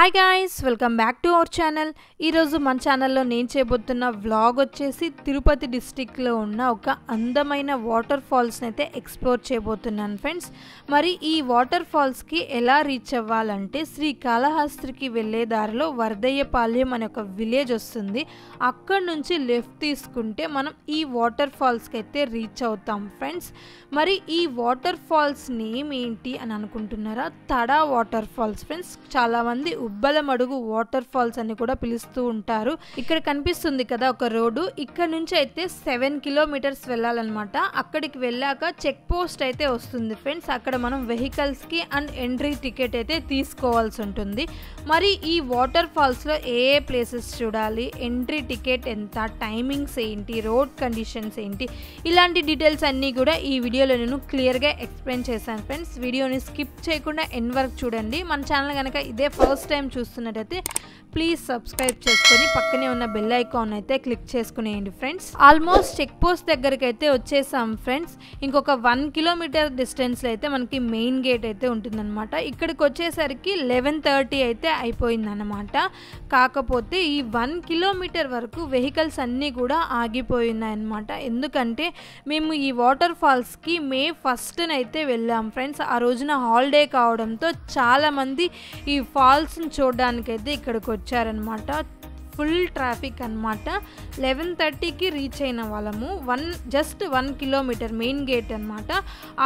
Hi guys, welcome back to our channel. ఈరోజు మన ఛానల్లో నేను చేయబోతున్న వ్లాగ్ వచ్చేసి తిరుపతి డిస్టిక్లో ఉన్న ఒక అందమైన వాటర్ ఫాల్స్ని అయితే ఎక్స్ప్లోర్ చేయబోతున్నాను ఫ్రెండ్స్. మరి ఈ వాటర్ ఫాల్స్కి ఎలా రీచ్ అవ్వాలంటే శ్రీకాళహస్తికి వెళ్ళే దారిలో వరదయ్యపాలెం అనే ఒక విలేజ్ వస్తుంది. అక్కడ నుంచి లెఫ్ట్ తీసుకుంటే మనం ఈ వాటర్ ఫాల్స్కి అయితే రీచ్ అవుతాం ఫ్రెండ్స్. మరి ఈ వాటర్ ఫాల్స్ నేమ్ ఏంటి అని అనుకుంటున్నారా? తడా వాటర్ ఫాల్స్ ఫ్రెండ్స్. చాలామంది ఉబ్బలమడుగు వాటర్ ఫాల్స్ అని కూడా పిలుస్తూ ఉంటారు. ఇక్కడ కనిపిస్తుంది కదా ఒక రోడ్డు, ఇక్కడ నుంచి అయితే 7 కిలోమీటర్స్ వెళ్ళాలన్నమాట. అక్కడికి వెళ్ళాక చెక్ పోస్ట్ అయితే వస్తుంది ఫ్రెండ్స్. అక్కడ మనం వెహికల్స్కి అండ్ ఎంట్రీ టికెట్ అయితే తీసుకోవాల్సి ఉంటుంది. మరి ఈ వాటర్ ఫాల్స్లో ఏ ప్లేసెస్ చూడాలి, ఎంట్రీ టికెట్ ఎంత, టైమింగ్స్ ఏంటి, రోడ్ కండిషన్స్ ఏంటి, ఇలాంటి డీటెయిల్స్ అన్నీ కూడా ఈ వీడియోలో నేను క్లియర్గా ఎక్స్ప్లెయిన్ చేశాను ఫ్రెండ్స్. వీడియోని స్కిప్ చేయకుండా ఎండ్ వరకు చూడండి. మన ఛానల్ కనుక ఇదే ఫస్ట్ టైం చూస్తున్నట్టయితే ప్లీజ్ సబ్స్క్రైబ్ చేసుకొని పక్కనే ఉన్న బెల్ ఐకాన్ అయితే క్లిక్ చేసుకునేయండి ఫ్రెండ్స్. ఆల్మోస్ట్ చెక్ పోస్ట్ దగ్గరికి అయితే వచ్చేసాం ఫ్రెండ్స్. ఇంకొక 1 కిలోమీటర్ డిస్టెన్స్లో అయితే మనకి మెయిన్ గేట్ అయితే ఉంటుందన్నమాట. ఇక్కడికి వచ్చేసరికి 11:30 అయితే అయిపోయిందన్నమాట. కాకపోతే ఈ 1 కిలోమీటర్ వరకు వెహికల్స్ అన్నీ కూడా ఆగిపోయినాయన్నమాట. ఎందుకంటే మేము ఈ వాటర్ ఫాల్స్కి May 1st అయితే వెళ్ళాం ఫ్రెండ్స్. ఆ రోజున హాలిడే కావడంతో చాలామంది ఈ ఫాల్స్ని చూడడానికైతే ఇక్కడికి వచ్చారనమాట. ఫుల్ ట్రాఫిక్ అనమాట. 11:30కి రీచ్ అయిన వాళ్ళము. జస్ట్ 1 కిలోమీటర్ మెయిన్ గేట్ అనమాట.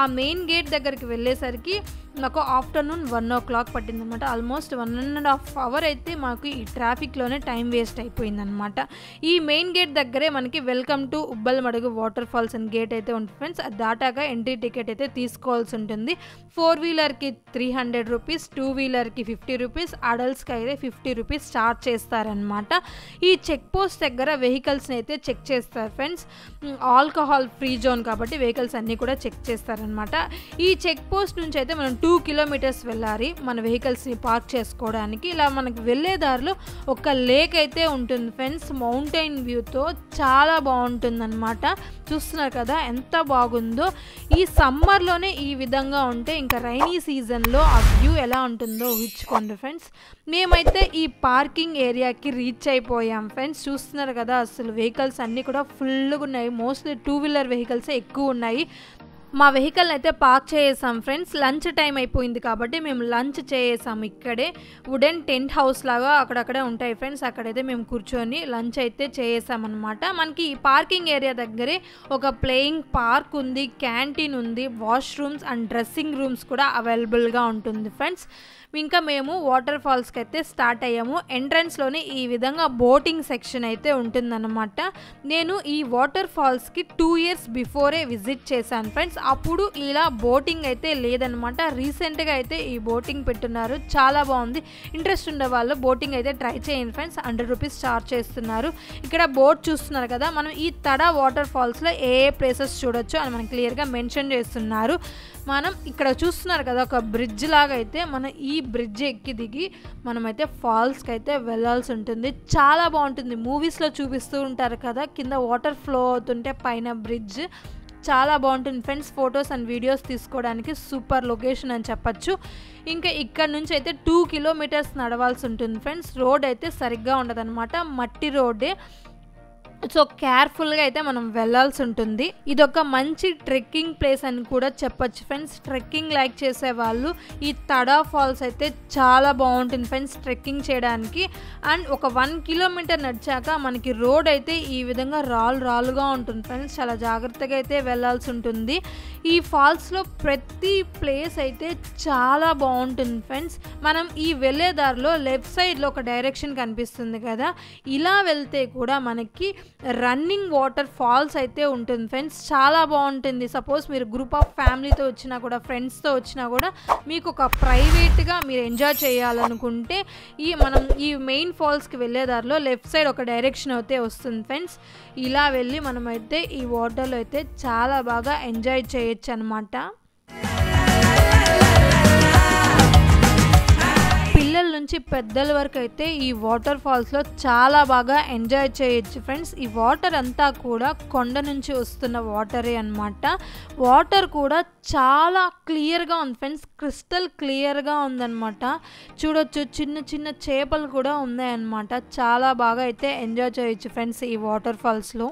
ఆ మెయిన్ గేట్ దగ్గరికి వెళ్ళేసరికి నాకు ఆఫ్టర్నూన్ 1 o'clock పట్టిందనమాట. ఆల్మోస్ట్ 1.5 hours అయితే మాకు ఈ ట్రాఫిక్లోనే టైం వేస్ట్ అయిపోయిందనమాట. ఈ మెయిన్ గేట్ దగ్గరే మనకి welcome to Ubbalamadugu water falls అని గేట్ అయితే ఉంటుంది ఫ్రెండ్స్. అది దాటాక ఎంట్రీ టికెట్ అయితే తీసుకోవాల్సి ఉంటుంది. 4-wheelerకి 300 రూపీస్, 2-wheelerకి 50 రూపీస్, అడల్ట్స్కి అయితే 50 రూపీస్ చార్జ్ చేస్తారనమాట. ఈ చెక్ పోస్ట్ దగ్గర వెహికల్స్ని అయితే చెక్ చేస్తారు ఫ్రెండ్స్. ఆల్కహాల్ ఫ్రీ జోన్ కాబట్టి వెహికల్స్ అన్నీ కూడా చెక్ చేస్తారనమాట. ఈ చెక్ పోస్ట్ నుంచి అయితే మనం 2 కిలోమీటర్స్ వెళ్ళాలి మన వెహికల్స్ని పార్క్ చేసుకోవడానికి. ఇలా మనకు వెళ్ళే దారిలో ఒక లేక్ అయితే ఉంటుంది ఫ్రెండ్స్. మౌంటైన్ వ్యూతో చాలా బాగుంటుందన్నమాట. చూస్తున్నారు కదా ఎంత బాగుందో. ఈ సమ్మర్లోనే ఈ విధంగా ఉంటే ఇంకా రైనీ సీజన్లో ఆ వ్యూ ఎలా ఉంటుందో ఊహించుకోండి ఫ్రెండ్స్. మేమైతే ఈ పార్కింగ్ ఏరియాకి రీచ్ అయిపోయాం ఫ్రెండ్స్. చూస్తున్నారు కదా అసలు వెహికల్స్ అన్నీ కూడా ఫుల్గా ఉన్నాయి. మోస్ట్లీ 2-wheeler వెహికల్సే ఎక్కువ ఉన్నాయి. మా వెహికల్ని అయితే పార్క్ చేసాం ఫ్రెండ్స్. లంచ్ టైం అయిపోయింది కాబట్టి మేము లంచ్ చేసాం ఇక్కడే. వుడెన్ టెంట్ హౌస్ లాగా అక్కడక్కడే ఉంటాయి ఫ్రెండ్స్. అక్కడైతే మేము కూర్చొని లంచ్ అయితే చేసామన్నమాట. మనకి ఈ పార్కింగ్ ఏరియా దగ్గరే ఒక ప్లేయింగ్ పార్క్ ఉంది, క్యాంటీన్ ఉంది, వాష్రూమ్స్ అండ్ డ్రెస్సింగ్ రూమ్స్ కూడా అవైలబుల్గా ఉంటుంది ఫ్రెండ్స్. ఇంకా మేము వాటర్ ఫాల్స్కి అయితే స్టార్ట్ అయ్యాము. ఎంట్రన్స్లోనే ఈ విధంగా బోటింగ్ సెక్షన్ అయితే ఉంటుందన్నమాట. నేను ఈ వాటర్ ఫాల్స్కి 2 years బిఫోరే విజిట్ చేశాను ఫ్రెండ్స్. అప్పుడు ఇలా బోటింగ్ అయితే లేదనమాట. రీసెంట్గా అయితే ఈ బోటింగ్ పెట్టున్నారు. చాలా బాగుంది. ఇంట్రెస్ట్ ఉండే వాళ్ళు బోటింగ్ అయితే ట్రై చేయండి ఫ్రెండ్స్. 100 రూపీస్ చార్జ్ చేస్తున్నారు. ఇక్కడ బోట్ చూస్తున్నారు కదా. మనం ఈ తడా వాటర్ ఫాల్స్లో ఏ ప్లేసెస్ చూడొచ్చు అని మనకి క్లియర్గా మెన్షన్ చేస్తున్నారు. మనం ఇక్కడ చూస్తున్నారు కదా ఒక బ్రిడ్జ్ లాగా అయితే మనం ఈ బ్రిడ్జ్ ఎక్కి దిగి మనమైతే ఫాల్స్కి అయితే వెళ్ళాల్సి ఉంటుంది. చాలా బాగుంటుంది. మూవీస్లో చూపిస్తూ ఉంటారు కదా కింద వాటర్ ఫ్లో అవుతుంటే పైన బ్రిడ్జ్. చాలా బాగుంటుంది ఫ్రెండ్స్. ఫొటోస్ అండ్ వీడియోస్ తీసుకోవడానికి సూపర్ లొకేషన్ అని చెప్పచ్చు. ఇంకా ఇక్కడ నుంచి అయితే 2 kilometers నడవాల్సి ఉంటుంది ఫ్రెండ్స్. రోడ్ అయితే సరిగ్గా ఉండదన్నమాట, మట్టి రోడ్డే. సో కేర్ఫుల్గా అయితే మనం వెళ్ళాల్సి ఉంటుంది. ఇదొక మంచి ట్రెక్కింగ్ ప్లేస్ అని కూడా చెప్పచ్చు ఫ్రెండ్స్. ట్రెక్కింగ్ లైక్ చేసే వాళ్ళు ఈ తడా ఫాల్స్ అయితే చాలా బాగుంటుంది ఫ్రెండ్స్ ట్రెక్కింగ్ చేయడానికి. అండ్ ఒక 1 kilometer నడిచాక మనకి రోడ్ అయితే ఈ విధంగా రాలుగా ఉంటుంది ఫ్రెండ్స్. చాలా జాగ్రత్తగా అయితే వెళ్ళాల్సి ఉంటుంది. ఈ ఫాల్స్లో ప్రతి ప్లేస్ అయితే చాలా బాగుంటుంది ఫ్రెండ్స్. మనం ఈ వెళ్ళే దారిలో లెఫ్ట్ సైడ్లో ఒక డైరెక్షన్ కనిపిస్తుంది కదా, ఇలా వెళ్తే కూడా మనకి రన్నింగ్ వాటర్ ఫాల్స్ అయితే ఉంటుంది ఫ్రెండ్స్. చాలా బాగుంటుంది. సపోజ్ మీరు గ్రూప్ ఆఫ్ ఫ్యామిలీతో వచ్చినా కూడా, ఫ్రెండ్స్తో వచ్చినా కూడా, మీకు ఒక ప్రైవేట్గా మీరు ఎంజాయ్ చేయాలనుకుంటే మనం ఈ మెయిన్ ఫాల్స్కి వెళ్ళే దారిలో లెఫ్ట్ సైడ్ ఒక డైరెక్షన్ అయితే వస్తుంది ఫ్రెండ్స్. ఇలా వెళ్ళి మనమైతే ఈ వాటర్లో అయితే చాలా బాగా ఎంజాయ్ చేయొచ్చు అనమాట. పిల్లల నుంచి పెద్దల వరకు అయితే ఈ వాటర్ ఫాల్స్లో చాలా బాగా ఎంజాయ్ చేయొచ్చు ఫ్రెండ్స్. ఈ వాటర్ అంతా కూడా కొండ నుంచి వస్తున్న వాటరే అన్నమాట. వాటర్ కూడా చాలా క్లియర్గా ఉంది ఫ్రెండ్స్, క్రిస్టల్ క్లియర్గా ఉందన్నమాట. చూడొచ్చు చిన్న చిన్న చేపలు కూడా ఉన్నాయన్నమాట. చాలా బాగా అయితే ఎంజాయ్ చేయొచ్చు ఫ్రెండ్స్ ఈ వాటర్ ఫాల్స్లో.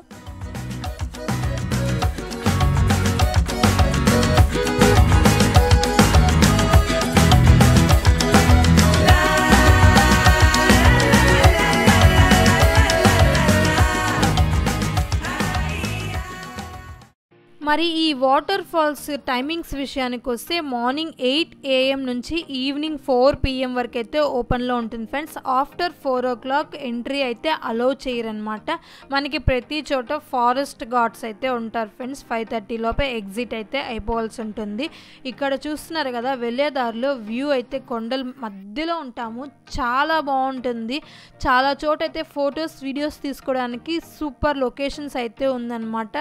మరి ఈ వాటర్ ఫాల్స్ టైమింగ్స్ విషయానికి వస్తే మార్నింగ్ 8 AM నుంచి ఈవినింగ్ 4 PM వరకు అయితే ఓపెన్లో ఉంటుంది ఫ్రెండ్స్. ఆఫ్టర్ 4 o'clock ఎంట్రీ అయితే అలో చేయరనమాట. మనకి ప్రతి చోట ఫారెస్ట్ గార్డ్స్ అయితే ఉంటారు ఫ్రెండ్స్. 5:30 లోపే ఎగ్జిట్ అయితే అయిపోవాల్సి ఉంటుంది. ఇక్కడ చూస్తున్నారు కదా వెళ్ళే దారిలో వ్యూ అయితే కొండల మధ్యలో ఉంటాము, చాలా బాగుంటుంది. చాలా చోట అయితే ఫొటోస్ వీడియోస్ తీసుకోవడానికి సూపర్ లొకేషన్స్ అయితే ఉందన్నమాట.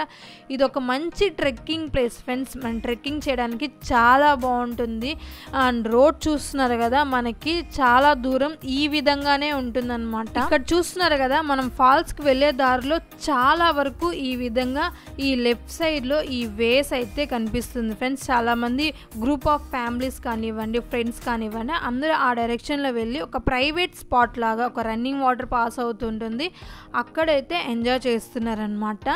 ఇది ఒక మంచి ట్రెక్కింగ్ ప్లేస్ ఫ్రెండ్స్. మనం ట్రెక్కింగ్ చేయడానికి చాలా బాగుంటుంది. అండ్ రోడ్ చూస్తున్నారు కదా మనకి చాలా దూరం ఈ విధంగానే ఉంటుందన్నమాట. ఇక్కడ చూస్తున్నారు కదా మనం ఫాల్స్కి వెళ్ళే దారిలో చాలా వరకు ఈ విధంగా ఈ లెఫ్ట్ సైడ్లో ఈ వేస్ అయితే కనిపిస్తుంది ఫ్రెండ్స్. చాలామంది గ్రూప్ ఆఫ్ ఫ్యామిలీస్ కానివ్వండి, ఫ్రెండ్స్ కానివ్వండి, అందరూ ఆ డైరెక్షన్లో వెళ్ళి ఒక ప్రైవేట్ స్పాట్ లాగా ఒక రన్నింగ్ వాటర్ పాస్ అవుతుంటుంది, అక్కడైతే ఎంజాయ్ చేస్తున్నారనమాట.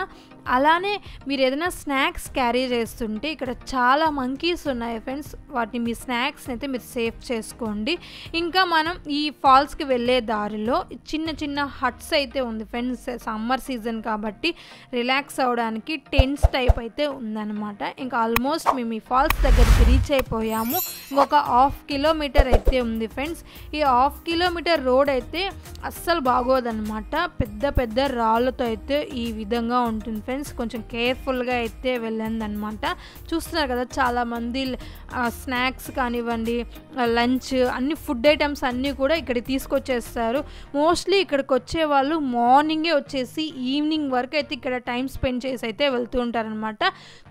అలానే మీరు ఏదైనా స్నాక్స్ క్యారీ చేస్తుంటే ఇక్కడ చాలా మంకీస్ ఉన్నాయి ఫ్రెండ్స్. వాటిని మీ స్నాక్స్ అయితే మీరు సేఫ్ చేసుకోండి. ఇంకా మనం ఈ ఫాల్స్కి వెళ్ళే దారిలో చిన్న చిన్న హట్స్ అయితే ఉంది ఫ్రెండ్స్. సమ్మర్ సీజన్ కాబట్టి రిలాక్స్ అవ్వడానికి టెంట్స్ టైప్ అయితే ఉందన్నమాట. ఇంకా ఆల్మోస్ట్ మేము ఈ ఫాల్స్ దగ్గరికి రీచ్ అయిపోయాము. ఇంకొక 1/2 kilometer అయితే ఉంది ఫ్రెండ్స్. ఈ 1/2 kilometer రోడ్ అయితే అస్సలు బాగోదన్నమాట. పెద్ద పెద్ద రాళ్ళతో అయితే ఈ విధంగా ఉంటుంది ఫ్రెండ్స్. కొంచెం కేర్ఫుల్గా అయితే వెళ్ళందనమాట. చూస్తున్నారు కదా చాలామంది స్నాక్స్ కానివ్వండి, లంచ్, అన్ని ఫుడ్ ఐటమ్స్ అన్నీ కూడా ఇక్కడికి తీసుకొచ్చేస్తారు. మోస్ట్లీ ఇక్కడికి వచ్చే వాళ్ళు మార్నింగే వచ్చేసి ఈవినింగ్ వరకు అయితే ఇక్కడ టైం స్పెండ్ చేసి అయితే వెళ్తూ ఉంటారనమాట.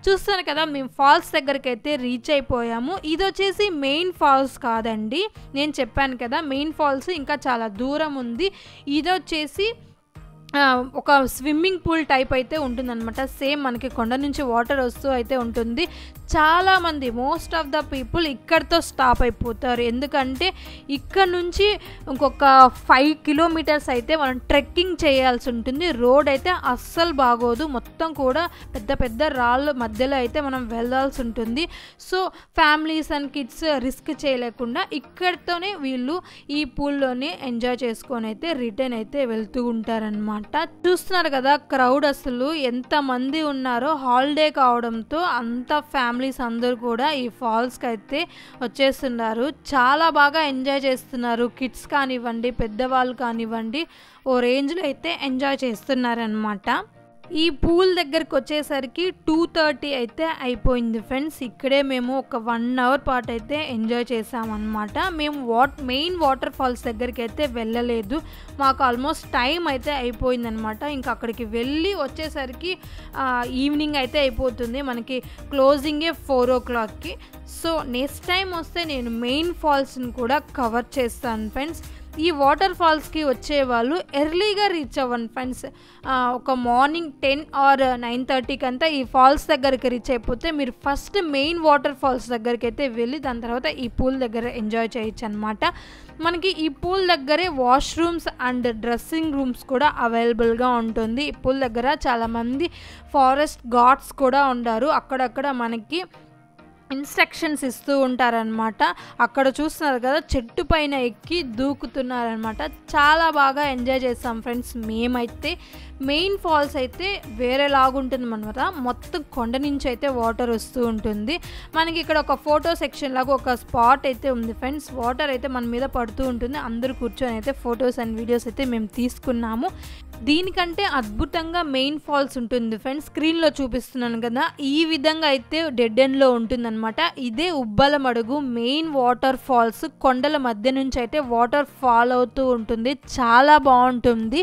చూస్తున్నారు కదా మేము ఫాల్స్ దగ్గరికి అయితే రీచ్ అయిపోయాము. ఇది వచ్చేసి మెయిన్ ఫాల్స్ కాదండి, నేను చెప్పాను కదా మెయిన్ ఫాల్స్ ఇంకా చాలా దూరం ఉంది. ఇది వచ్చేసి ఒక స్విమ్మింగ్ పూల్ టైప్ అయితే ఉంటుందన్నమాట. సేమ్ మనకి కొండ నుంచి వాటర్ వస్తూ అయితే ఉంటుంది. చాలామంది మోస్ట్ ఆఫ్ ద పీపుల్ ఇక్కడితో స్టాప్ అయిపోతారు. ఎందుకంటే ఇక్కడ నుంచి ఇంకొక 5 kilometers అయితే మనం ట్రెక్కింగ్ చేయాల్సి ఉంటుంది. రోడ్ అయితే అస్సలు బాగోదు, మొత్తం కూడా పెద్ద పెద్ద రాళ్ళ మధ్యలో అయితే మనం వెళ్ళాల్సి ఉంటుంది. So families and kids risk చేయలేకుండా ఇక్కడితోనే వీళ్ళు ఈ పూల్లోనే ఎంజాయ్ చేసుకొని అయితే రిటర్న్ అయితే వెళ్తూ ఉంటారనమాట. చూస్తున్నారు కదా క్రౌడ్ అసలు ఎంతమంది ఉన్నారో. హాలిడే కావడంతో అంత ఫ్యామిలీస్ అందరూ కూడా ఈ ఫాల్స్కి అయితే వచ్చేస్తున్నారు. చాలా బాగా ఎంజాయ్ చేస్తున్నారు. కిడ్స్ కానివ్వండి, పెద్దవాళ్ళు కానివ్వండి, ఓ రేంజ్లో అయితే ఎంజాయ్ చేస్తున్నారనమాట. ఈ పూల్ దగ్గరికి వచ్చేసరికి 2:30 అయితే అయిపోయింది ఫ్రెండ్స్. ఇక్కడే మేము ఒక 1 hour పాటు అయితే ఎంజాయ్ చేసామన్నమాట. మేము మెయిన్ వాటర్ ఫాల్స్ దగ్గరికి అయితే వెళ్ళలేదు. మాకు ఆల్మోస్ట్ టైం అయితే అయిపోయిందనమాట. ఇంకా అక్కడికి వెళ్ళి వచ్చేసరికి ఈవినింగ్ అయితే అయిపోతుంది. మనకి క్లోజింగే 4 o'clockకి. సో నెక్స్ట్ టైం వస్తే నేను మెయిన్ ఫాల్స్ని కూడా కవర్ చేస్తాను ఫ్రెండ్స్. ఈ వాటర్ ఫాల్స్కి వచ్చే వాళ్ళు ఎర్లీగా రీచ్ అవ్వండి ఫ్రెండ్స్. ఒక మార్నింగ్ 10 or 9:30కి అంతా ఈ ఫాల్స్ దగ్గరికి రీచ్ అయిపోతే మీరు ఫస్ట్ మెయిన్ వాటర్ ఫాల్స్ దగ్గరికి అయితే వెళ్ళి దాని తర్వాత ఈ పూల్ దగ్గర ఎంజాయ్ చేయొచ్చు అనమాట. మనకి ఈ పూల్ దగ్గరే వాష్రూమ్స్ అండ్ డ్రెస్సింగ్ రూమ్స్ కూడా అవైలబుల్గా ఉంటుంది. ఈ పూల్ దగ్గర చాలామంది ఫారెస్ట్ గార్డ్స్ కూడా ఉంటారు. అక్కడక్కడ మనకి ఇన్స్ట్రక్షన్స్ ఇస్తూ ఉంటారనమాట. అక్కడ చూస్తున్నారు కదా చెట్టు పైన ఎక్కి దూకుతున్నారనమాట. చాలా బాగా ఎంజాయ్ చేస్తాం ఫ్రెండ్స్. మేమైతే మెయిన్ ఫాల్స్ అయితే వేరేలాగుంటుంది అనమాట. మొత్తం కొండ నుంచి అయితే వాటర్ వస్తూ ఉంటుంది. మనకి ఇక్కడ ఒక ఫోటో సెక్షన్ లాగా ఒక స్పాట్ అయితే ఉంది ఫ్రెండ్స్. వాటర్ అయితే మన మీద పడుతూ ఉంటుంది. అందరూ కూర్చొని అయితే ఫొటోస్ అండ్ వీడియోస్ అయితే మేము తీసుకున్నాము. దీనికంటే అద్భుతంగా మెయిన్ ఫాల్స్ ఉంటుంది ఫ్రెండ్స్. స్క్రీన్లో చూపిస్తున్నాను కదా, ఈ విధంగా అయితే డెడ్ ఎండ్లో ఉంటుందన్నమాట. ఇదే ఉబ్బలమడుగు మెయిన్ వాటర్ ఫాల్స్. కొండల మధ్య నుంచి అయితే వాటర్ ఫాల్ అవుతూ ఉంటుంది. చాలా బాగుంటుంది.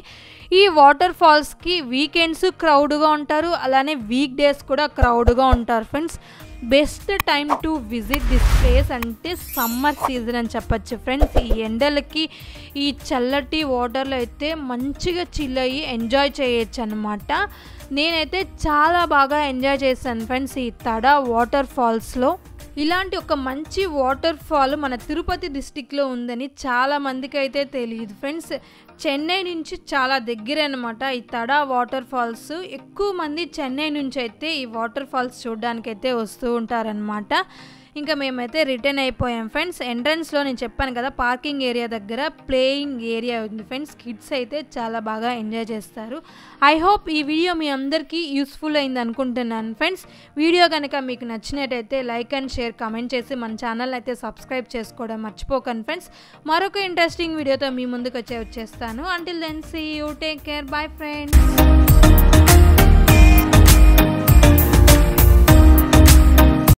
ఈ వాటర్ ఫాల్స్కి వీకెండ్స్ క్రౌడ్గా ఉంటారు, అలానే వీక్ డేస్ కూడా క్రౌడ్గా ఉంటారు friends. Best time to visit this place అంటే సమ్మర్ సీజన్ అని చెప్పచ్చు ఫ్రెండ్స్. ఈ ఎండలకి ఈ చల్లటి వాటర్లో అయితే మంచిగా చిల్ అయ్యి ఎంజాయ్ చేయొచ్చు అనమాట. నేనైతే చాలా బాగా ఎంజాయ్ చేశాను ఫ్రెండ్స్ ఈ తడా వాటర్ ఫాల్స్లో. ఇలాంటి ఒక మంచి వాటర్ ఫాల్ మన తిరుపతి డిస్టిక్లో ఉందని చాలా మందికి అయితే తెలియదు ఫ్రెండ్స్. చెన్నై నుంచి చాలా దగ్గర అనమాట ఈ తడా వాటర్ ఫాల్స్. ఎక్కువ మంది చెన్నై నుంచి అయితే ఈ వాటర్ ఫాల్స్ చూడడానికైతే వస్తూ ఉంటారనమాట. ఇంకా మేమైతే రిటర్న్ అయిపోయాం ఫ్రెండ్స్. ఎంట్రన్స్లో నేను చెప్పాను కదా పార్కింగ్ ఏరియా దగ్గర ప్లేయింగ్ ఏరియా ఉంది ఫ్రెండ్స్. కిడ్స్ అయితే చాలా బాగా ఎంజాయ్ చేస్తారు. ఐ హోప్ ఈ వీడియో మీ అందరికీ యూస్ఫుల్ అయింది అనుకుంటున్నాను ఫ్రెండ్స్. వీడియో కనుక మీకు నచ్చినట్టయితే లైక్ అండ్ షేర్ కామెంట్ చేసి మన ఛానల్ అయితే సబ్స్క్రైబ్ చేసుకోవడం మర్చిపోకండి ఫ్రెండ్స్. మరొక ఇంట్రెస్టింగ్ వీడియోతో మీ ముందుకు వచ్చేస్తాను. Until then see you, take care, bye friends.